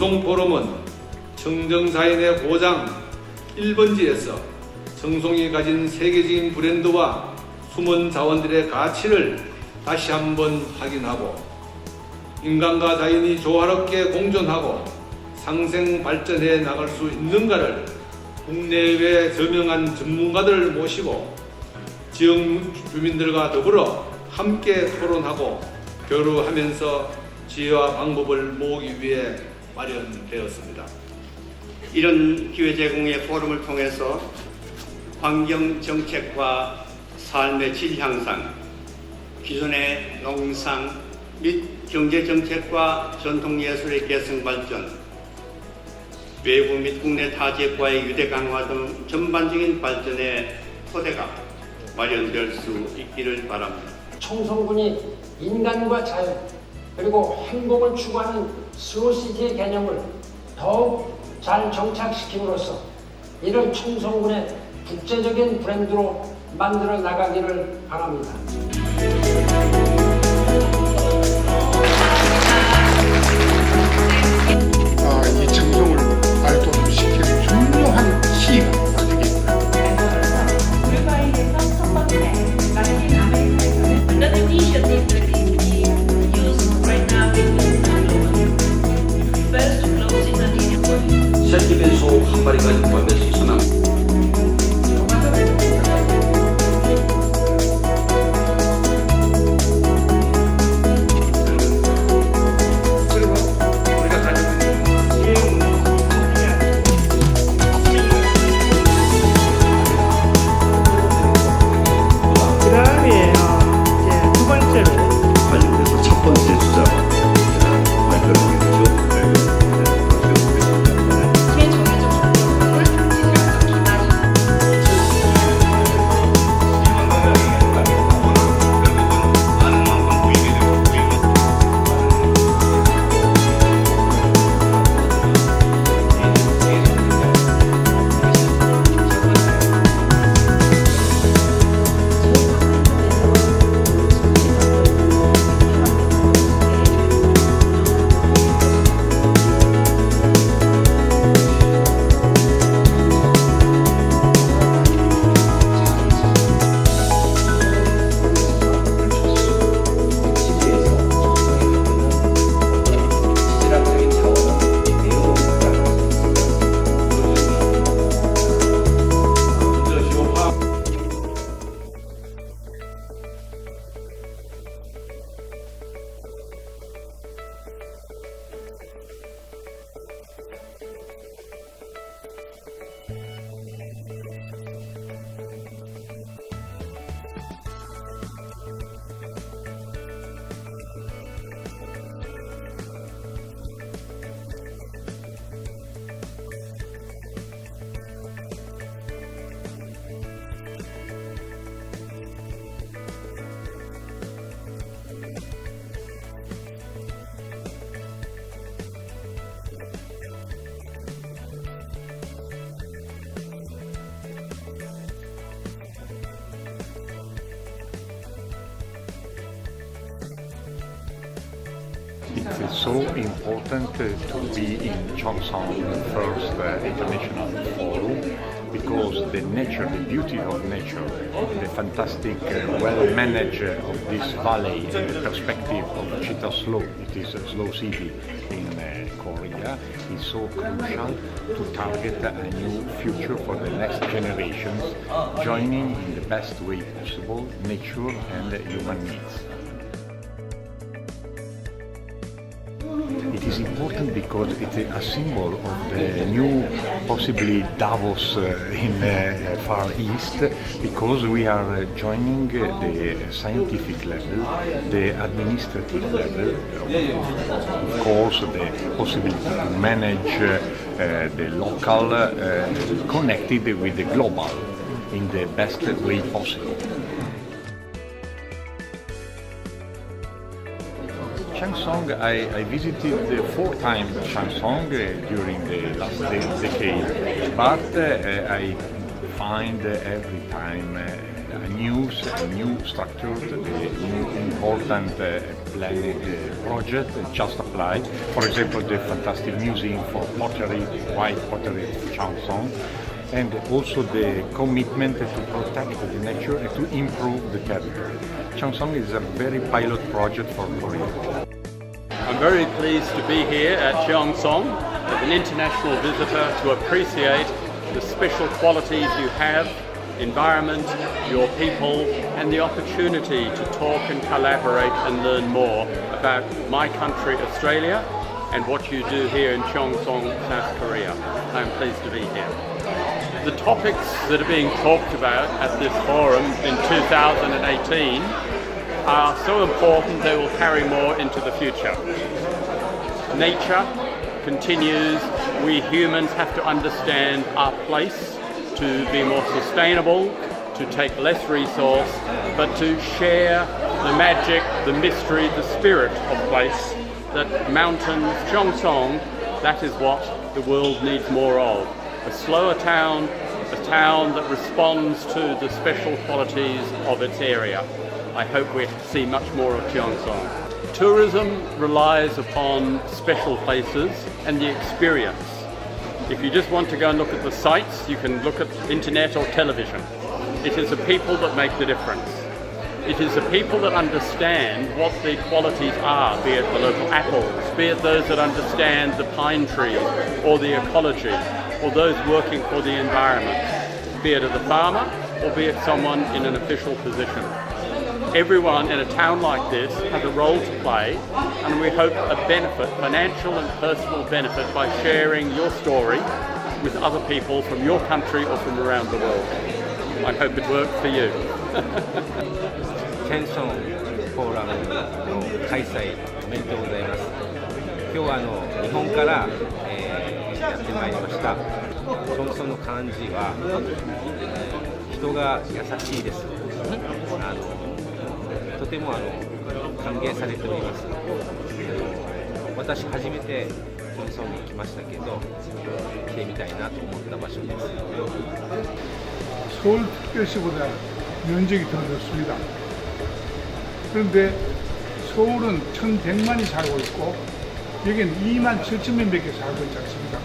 청송포럼은 청정사인의 고장 1번지에서 청송이 가진 세계적인 브랜드와 숨은 자원들의 가치를 다시 한번 확인하고 인간과 자연이 조화롭게 공존하고 상생 발전해 나갈 수 있는가를 국내외 저명한 전문가들을 모시고 지역 주민들과 더불어 함께 토론하고 교류하면서 지혜와 방법을 모으기 위해 마련되었습니다. 이런 기회 제공의 포럼을 통해서 환경 정책과 삶의 질 향상, 기존의 농상 및 경제 정책과 전통 예술의 개성 발전, 외부 및 국내 타 지역과의 유대 강화 등 전반적인 발전의 토대가 마련될 수 있기를 바랍니다. 청송군이 인간과 자연 그리고 행복을 추구하는 슬로시티의 개념을 더욱 잘 정착시킴으로써 이를 청송군의 국제적인 브랜드로 만들어 나가기를 바랍니다. 이 청송을 발전시킬 중요한 키가 되겠습니다. 불과에서 첫 번째, 라틴 아메리카에서는 Another initiative that is being used right now in first to close in an area. 새집의 소 한 마리가 포함될 수 있으나 It's so important to be in Chongsong first international forum because the nature, the beauty of nature, the fantastic well-managed of this valley perspective of Cheetah Slough, it is a slow city in Korea, is so crucial to target a new future for the next generations, joining in the best way possible nature and human needs. It is important because it is a symbol of the new, possibly Davos in Far East, because we are joining the scientific level, the administrative level, of course the possibility to manage the local connected with the global in the best way possible. Changsong, I visited 4 times Changsong during the last decade, but I find every time a new structure, a new important project just applied. For example, the fantastic museum for pottery, white pottery of Changsong, and also the commitment to protect the nature and to improve the territory. Changsong is a very pilot project for Korea. I'm very pleased to be here at Cheongsong as an international visitor to appreciate the special qualities you have, environment, your people, and the opportunity to talk and collaborate and learn more about my country, Australia, and what you do here in Cheongsong, South Korea. I'm pleased to be here. The topics that are being talked about at this forum in 2018 are so important they will carry more into the future. Nature continues. We humans have to understand our place to be more sustainable, to take less resource, but to share the magic, the mystery, the spirit of place that mountains, Cheongsong, that is what the world needs more of. A slower town, a town that responds to the special qualities of its area. I hope we see much more of Cheongsong. Tourism relies upon special places and the experience. If you just want to go and look at the sights, you can look at internet or television. It is the people that make the difference. It is the people that understand what the qualities are, be it the local apples, be it those that understand the pine trees or the ecology, or those working for the environment, be it the farmer or be it someone in an official position. Everyone in a town like this has a role to play, and we hope a benefit, financial and personal benefit, by sharing your story with other people from your country or from around the world. I hope it works for you. チェンソンフォーラムの開催おめでとうございます。今日は日本から、やってまいりました。チョンソンの漢字は、人が優しいです。とても歓迎されております。私初めてチョンソンに来ましたけど、来てみたいなと思った場所です。 서울특별시보다 면적이 더 넓습니다. 그런데 서울은 1,100만이 살고 있고 여기는 2만 7천 명밖에 살고 있지 않습니까?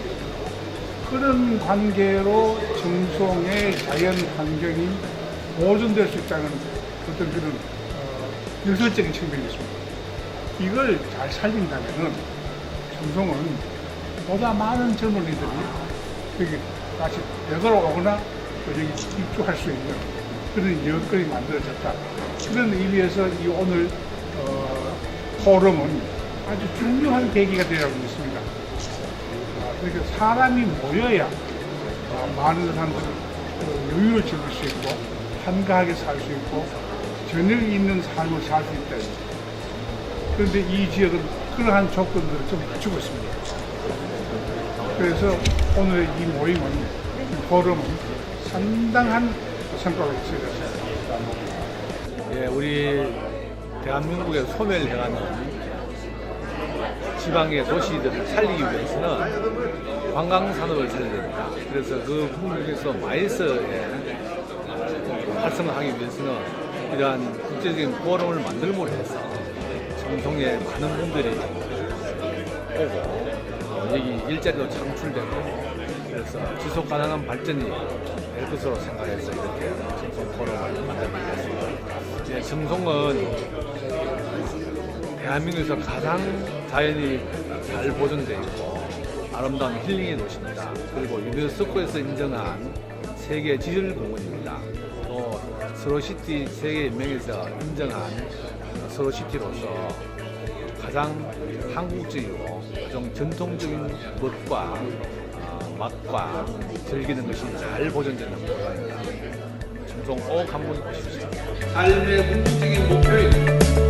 그런 관계로 청송의 자연 환경이 보존될 수 있다는 어떤 그런 역설적인 측면이 있습니다. 이걸 잘 살린다면은 청송은 보다 많은 젊은이들이 여기 다시 되돌아오거나 여기 입주할 수 있는 그런 여건이 만들어졌다. 그런 의미에서 이 오늘 포럼은 아주 중요한 계기가 되라고 믿습니다. 그러니까 사람이 모여야 많은 사람들이 여유를 즐길 수 있고 한가하게 살 수 있고 저녁이 있는 삶을 살 수 있다. 그런데 이 지역은 그러한 조건들을 좀 갖추고 있습니다. 그래서 오늘 이 모임은, 이 포럼은 상당한 성과가 있어졌습니다. 예, 우리 대한민국의 소멸해가는 지방의 도시들을 살리기 위해서는 관광산업을 살려야 됩니다. 그래서 그 부분 중에서 마이스에 활성화하기 위해서는 이러한 국제적인 포럼을 만들므로 해서 청송에 많은 분들이 오고 여기 일자리도 창출되고 그래서 지속 가능한 발전이 될 것으로 생각해서 이렇게 청송포럼을 만들게 됐습니다. 예, 청송은 대한민국에서 가장 자연이 잘 보존되어 있고 아름다운 힐링의 도시입니다. 그리고 유네스코에서 인정한 세계 지질공원입니다. 또 서로시티 세계연맹에서 인정한 서로시티로서 가장 한국적이고 가장 전통적인 것과 맛과 즐기는 것이 잘 보존되는 공간입니다. 청송 꼭 한번 오십시오. 삶의 궁극적인 목표인